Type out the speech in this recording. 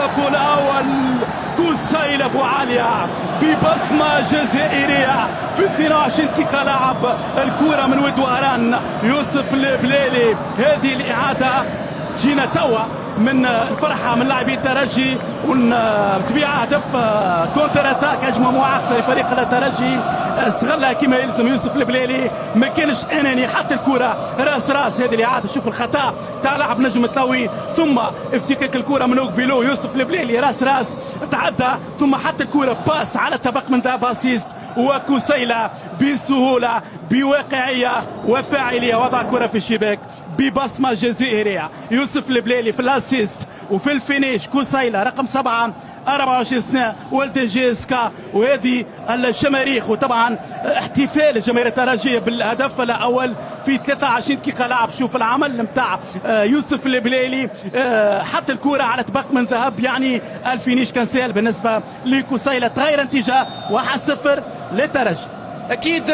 الهدف الأول كوسيل أبو عليا ببصمة جزائرية في 22 دقيقة لعب الكرة من ودواران يوسف البليلي. هذه الإعادة جينا توا من الفرحة من لاعبي الترجي وبطبيعة هدف كونتر اتاك هجمة معاكسة لفريق الترجي استغلها كما يلزم يوسف البليلي، ما كانش اناني حتى الكرة راس هذه الإعادة. شوف الخطأ تاع لاعب نجم التلوي ثم افتكاك الكرة من قبيلو يوسف البليلي راس تعدى ثم حتى الكرة باس على طبق من ذهب اسيست وكسيلة بسهولة بواقعية وفاعلية وضع كرة في الشباك ببصمة جزائرية. يوسف البليلي في الاسيست وفي الفينيش كسيلة رقم 7 24 سنة ولد جيسكا. وهذه الشماريخ وطبعا احتفال الجماهير الترجية بالهدف الأول في 23 دقيقة لعب. شوف العمل نتاع يوسف البليلي حتى الكرة على طبق من ذهب، يعني الفينيش كان سهل بالنسبة لكسيلة. تغير نتيجة 1-0 للترجي. أكيد